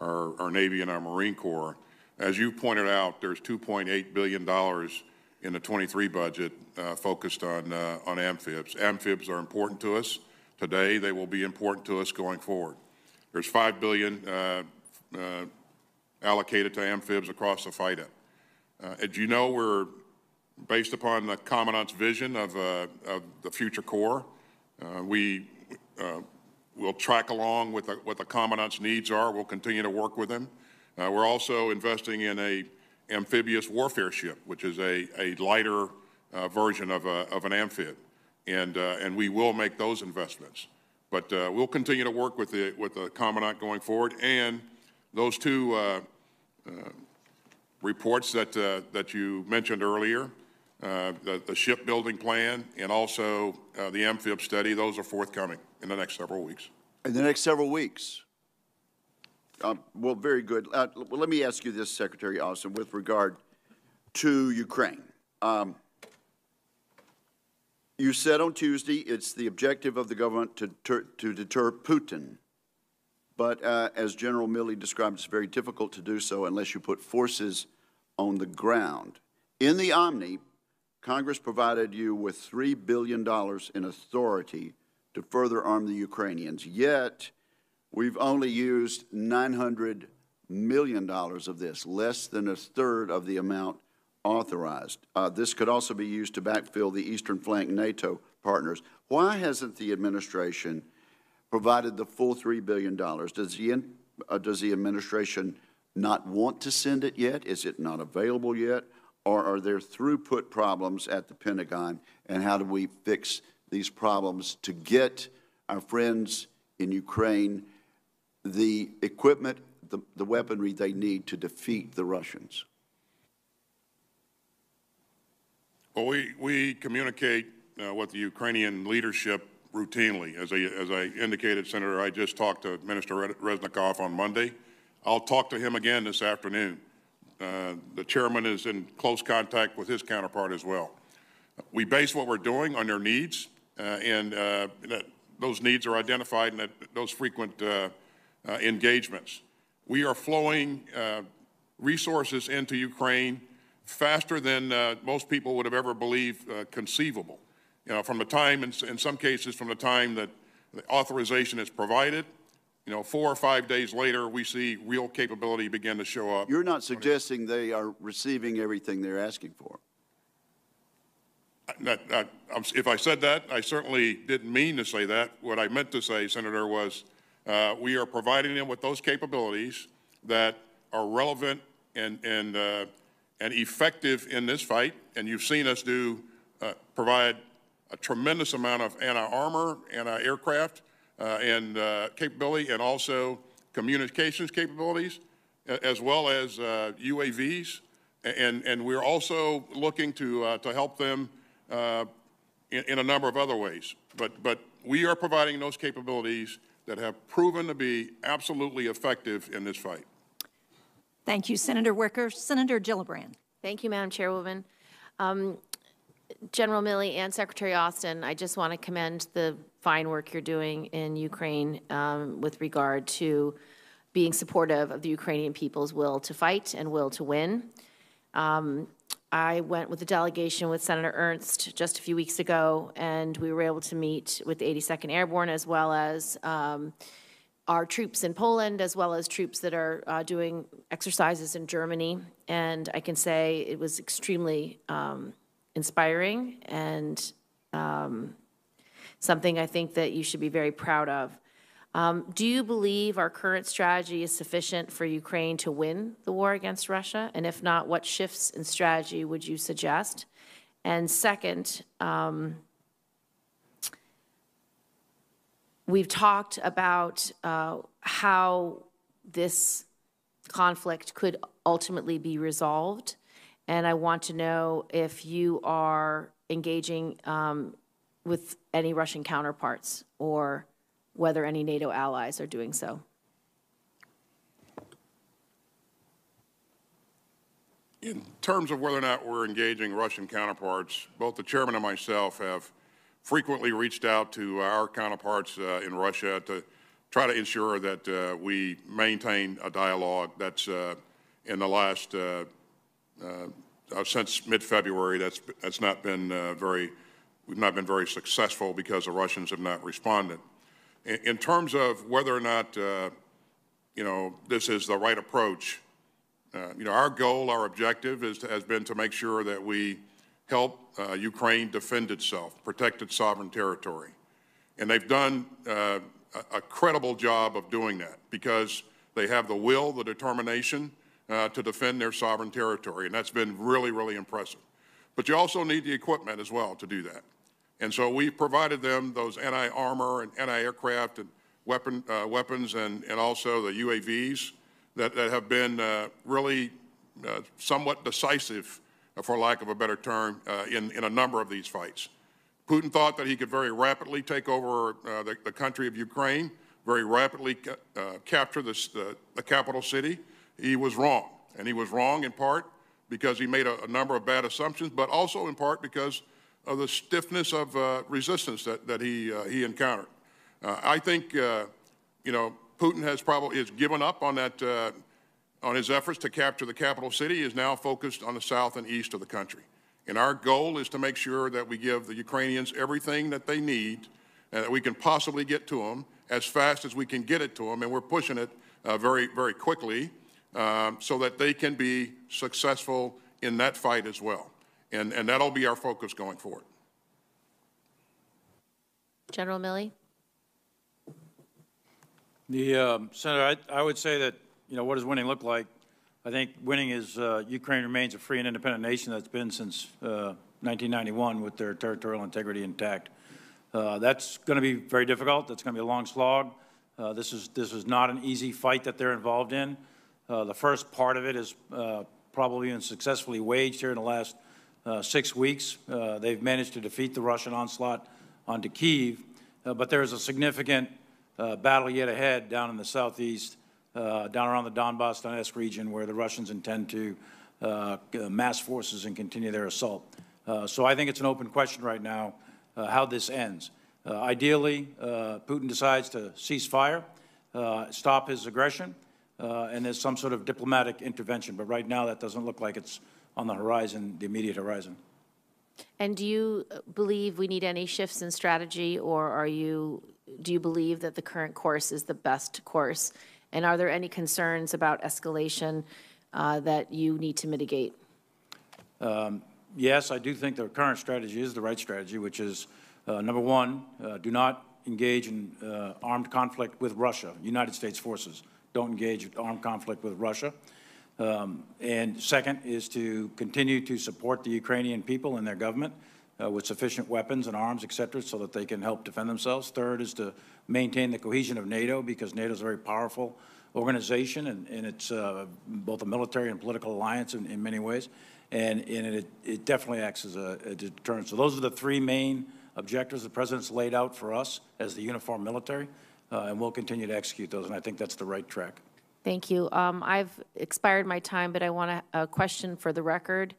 our Navy and our Marine Corps. As you pointed out, there's $2.8 billion in the 23 budget focused on amphibs. Amphibs are important to us today. They will be important to us going forward. There's $5 billion allocated to amphibs across the FIDA. As you know, we're based upon the Commandant's vision of the future Corps. We'll track along with what the Commandant's needs are. We'll continue to work with him. We're also investing in a amphibious warfare ship, which is a lighter version of an amphib, and we will make those investments. But we'll continue to work with the Commandant going forward, and those two reports that you mentioned earlier. the shipbuilding plan, and also the amphib study. Those are forthcoming in the next several weeks. In the next several weeks? Well, very good. Well, let me ask you this, Secretary Austin, with regard to Ukraine. You said on Tuesday it's the objective of the government to deter Putin. But as General Milley described, it's very difficult to do so unless you put forces on the ground. In the Omni, Congress provided you with $3 billion in authority to further arm the Ukrainians. Yet, we've only used $900 million of this, less than a third of the amount authorized. This could also be used to backfill the Eastern Flank NATO partners. Why hasn't the administration provided the full $3 billion? Does the administration not want to send it yet? Is it not available yet? Or are there throughput problems at the Pentagon? And how do we fix these problems to get our friends in Ukraine the equipment, the weaponry they need to defeat the Russians? Well, we communicate with the Ukrainian leadership routinely. As I indicated, Senator, I just talked to Minister Reznikov on Monday. I'll talk to him again this afternoon. The chairman is in close contact with his counterpart as well. We base what we're doing on their needs, and those needs are identified in those frequent engagements. We are flowing resources into Ukraine faster than most people would have ever believed conceivable. You know, from the time, in some cases, from the time that the authorization is provided, 4 or 5 days later, we see real capability begin to show up. You're not suggesting they are receiving everything they're asking for. If I said that, I certainly didn't mean to say that. What I meant to say, Senator, was we are providing them with those capabilities that are relevant and effective in this fight. And you've seen us provide a tremendous amount of anti-armor, anti-aircraft, and capability, and also communications capabilities, as well as UAVs. And we're also looking to help them in a number of other ways. But we are providing those capabilities that have proven to be absolutely effective in this fight. Thank you, Senator Wicker. Senator Gillibrand. Thank you, Madam Chairwoman. General Milley and Secretary Austin, I just want to commend the fine work you're doing in Ukraine with regard to being supportive of the Ukrainian people's will to fight and will to win. I went with a delegation with Senator Ernst just a few weeks ago, and we were able to meet with the 82nd Airborne as well as our troops in Poland, as well as troops that are doing exercises in Germany. And I can say it was extremely inspiring and something I think that you should be very proud of. Do you believe our current strategy is sufficient for Ukraine to win the war against Russia? And if not, what shifts in strategy would you suggest? And second, we've talked about how this conflict could ultimately be resolved. And I want to know if you are engaging with any Russian counterparts or whether any NATO allies are doing so. In terms of whether or not we're engaging Russian counterparts, both the chairman and myself have frequently reached out to our counterparts in Russia to try to ensure that we maintain a dialogue. That's in the last since mid-February. That's not been we've not been very successful because the Russians have not responded. In terms of whether or not this is the right approach, our goal, our objective has been to make sure that we help Ukraine defend itself, protect its sovereign territory. And they've done a credible job of doing that because they have the will, the determination to defend their sovereign territory. And that's been really, really impressive. But you also need the equipment as well to do that. And so we've provided them those anti-armor and anti-aircraft and weapons and also the UAVs that have been really somewhat decisive for lack of a better term, in a number of these fights. Putin thought that he could very rapidly take over the country of Ukraine, very rapidly capture the capital city. He was wrong, and he was wrong in part because he made a number of bad assumptions, but also in part because of the stiffness of resistance that he encountered. I think Putin has given up on that on his efforts to capture the capital city. He is now focused on the south and east of the country. And our goal is to make sure that we give the Ukrainians everything that they need and that we can possibly get to them as fast as we can get it to them. And we're pushing it very, very quickly so that they can be successful in that fight as well. And that'll be our focus going forward. General Milley? Senator, I would say that, what does winning look like? I think winning is Ukraine remains a free and independent nation that's been since 1991 with their territorial integrity intact. That's going to be very difficult. That's going to be a long slog. This is not an easy fight that they're involved in. The first part of it is probably been successfully waged here in the last 6 weeks. They've managed to defeat the Russian onslaught onto Kyiv, but there is a significant battle yet ahead down in the southeast, down around the Donbass-Donetsk region, where the Russians intend to mass forces and continue their assault. So I think it's an open question right now how this ends. Ideally, Putin decides to cease fire, stop his aggression, and there's some sort of diplomatic intervention. But right now, that doesn't look like it's on the horizon, the immediate horizon. And do you believe we need any shifts in strategy, or do you believe that the current course is the best course? And are there any concerns about escalation that you need to mitigate? Yes, I do think the current strategy is the right strategy, which is, number one, do not engage in armed conflict with Russia. United States forces don't engage in armed conflict with Russia. And second is to continue to support the Ukrainian people and their government with sufficient weapons and arms, et cetera, so that they can help defend themselves. Third is to maintain the cohesion of NATO, because NATO is a very powerful organization, and it's both a military and political alliance in many ways. And it definitely acts as a deterrent. So those are the three main objectives the President's laid out for us as the uniformed military, and we'll continue to execute those, and I think that's the right track. Thank you. I've expired my time, but I want a question for the record.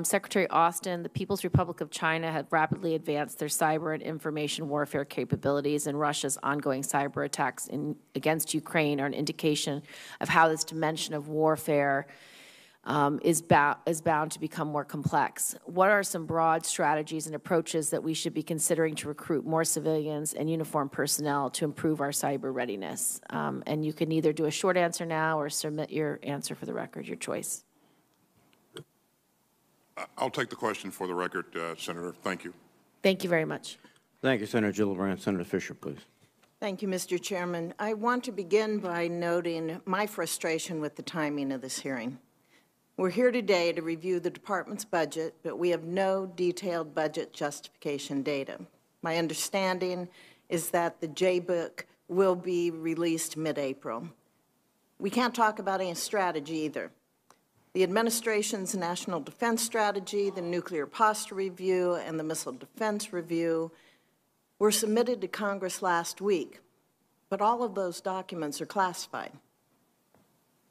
Secretary Austin, the People's Republic of China had rapidly advanced their cyber and information warfare capabilities, and Russia's ongoing cyber attacks against Ukraine are an indication of how this dimension of warfare is bound to become more complex. What are some broad strategies and approaches that we should be considering to recruit more civilians and uniformed personnel to improve our cyber readiness? And you can either do a short answer now or submit your answer for the record, your choice. I'll take the question for the record, Senator. Thank you. Thank you very much. Thank you, Senator Gillibrand. Senator Fisher, please. Thank you, Mr. Chairman. I want to begin by noting my frustration with the timing of this hearing. We're here today to review the department's budget, but we have no detailed budget justification data. My understanding is that the J-book will be released mid-April. We can't talk about any strategy either. The administration's national defense strategy, the nuclear posture review, and the missile defense review were submitted to Congress last week, but all of those documents are classified.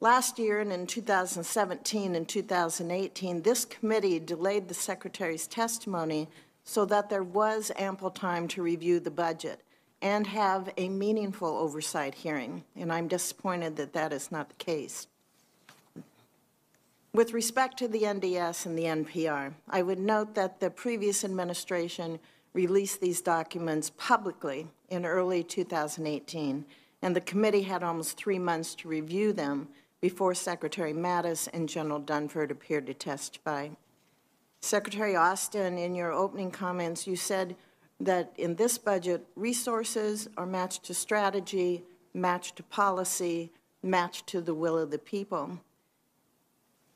Last year, and in 2017 and 2018, this committee delayed the Secretary's testimony so that there was ample time to review the budget and have a meaningful oversight hearing, and I'm disappointed that that is not the case. With respect to the NDS and the NPR, I would note that the previous administration released these documents publicly in early 2018, and the committee had almost 3 months to review them before Secretary Mattis and General Dunford appeared to testify. Secretary Austin, in your opening comments, you said that in this budget, resources are matched to strategy, matched to policy, matched to the will of the people.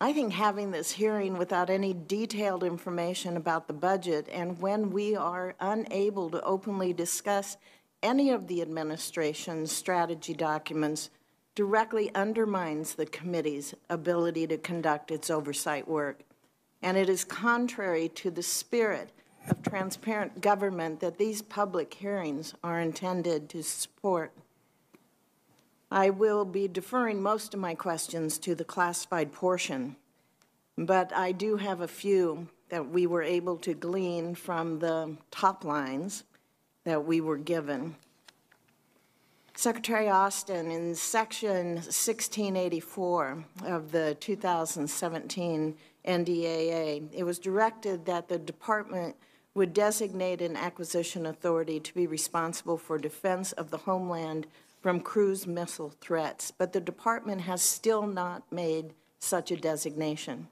I think having this hearing without any detailed information about the budget, and when we are unable to openly discuss any of the administration's strategy documents, directly undermines the committee's ability to conduct its oversight work. and it is contrary to the spirit of transparent government that these public hearings are intended to support. I will be deferring most of my questions to the classified portion, but I do have a few that we were able to glean from the top lines that we were given. Secretary Austin, in Section 1684 of the 2017 NDAA, it was directed that the department would designate an acquisition authority to be responsible for defense of the homeland from cruise missile threats, but the department has still not made such a designation.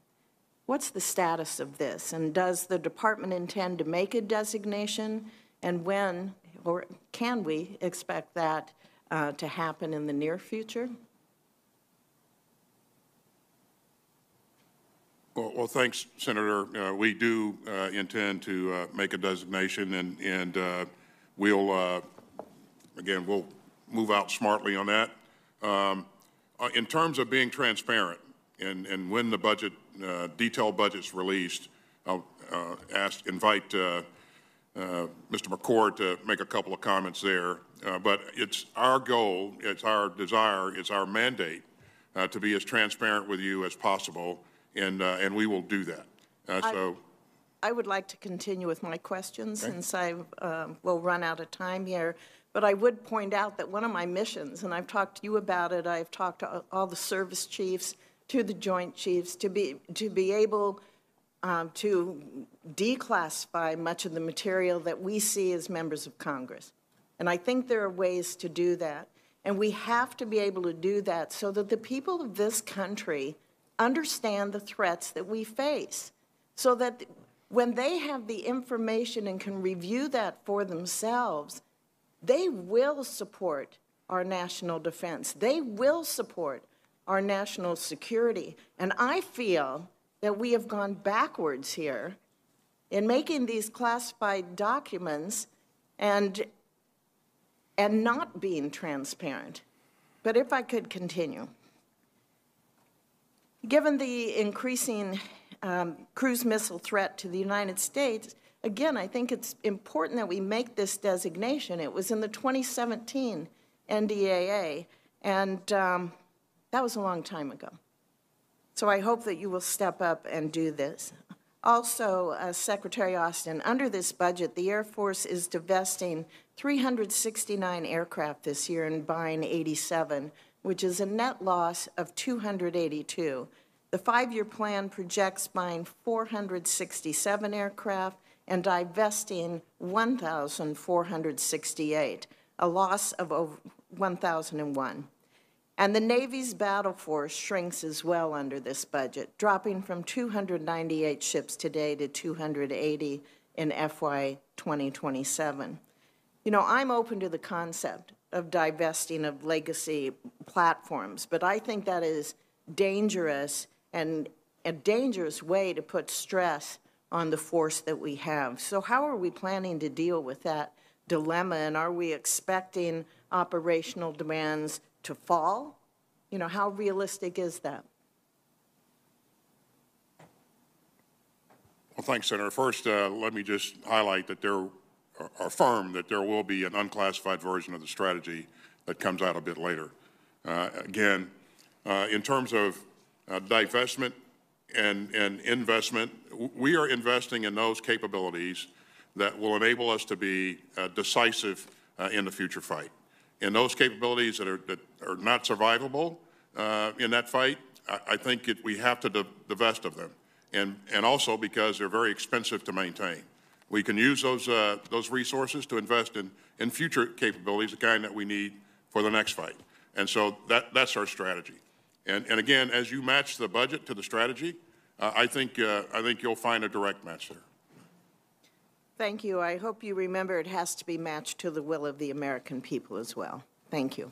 What's the status of this, and does the department intend to make a designation, and when, or can we expect that to happen in the near future? Well, thanks, Senator. We do intend to make a designation, and we'll, again, we'll move out smartly on that. In terms of being transparent, and when the budget, detailed budget's released, I'll invite Mr. McCord to make a couple of comments there. But it's our goal, it's our desire, it's our mandate to be as transparent with you as possible, and we will do that. I would like to continue with my questions, okay, since I will run out of time here. But I would point out that one of my missions, and I've talked to you about it, I've talked to all the service chiefs, to the Joint Chiefs, to be able to declassify much of the material that we see as members of Congress. And I think there are ways to do that. And we have to be able to do that so that the people of this country understand the threats that we face, so that when they have the information and can review that for themselves, they will support our national defense. They will support our national security. And I feel that we have gone backwards here in making these classified documents and not being transparent. But if I could continue. Given the increasing cruise missile threat to the United States, again, I think it's important that we make this designation. It was in the 2017 NDAA, and that was a long time ago. So I hope that you will step up and do this. Also, Secretary Austin, under this budget, the Air Force is divesting 369 aircraft this year and buying 87, which is a net loss of 282. The 5-year plan projects buying 467 aircraft and divesting 1,468, a loss of over 1,001. And the Navy's battle force shrinks as well under this budget, dropping from 298 ships today to 280 in FY 2027. You know, I'm open to the concept of divesting of legacy platforms, but I think that is dangerous and a dangerous way to put stress on the force that we have. So how are we planning to deal with that dilemma, and are we expecting operational demands to fall? You know, how realistic is that? Well, thanks, Senator. First, let me just highlight that there are firm that there will be an unclassified version of the strategy that comes out a bit later. Again, in terms of divestment and investment, we are investing in those capabilities that will enable us to be decisive in the future fight. And those capabilities that are not survivable in that fight, I think we have to divest of them, and also because they're very expensive to maintain. We can use those resources to invest in future capabilities, the kind that we need for the next fight. And so that's our strategy. And again, as you match the budget to the strategy, I think you'll find a direct match there. Thank you. I hope you remember it has to be matched to the will of the American people as well. Thank you.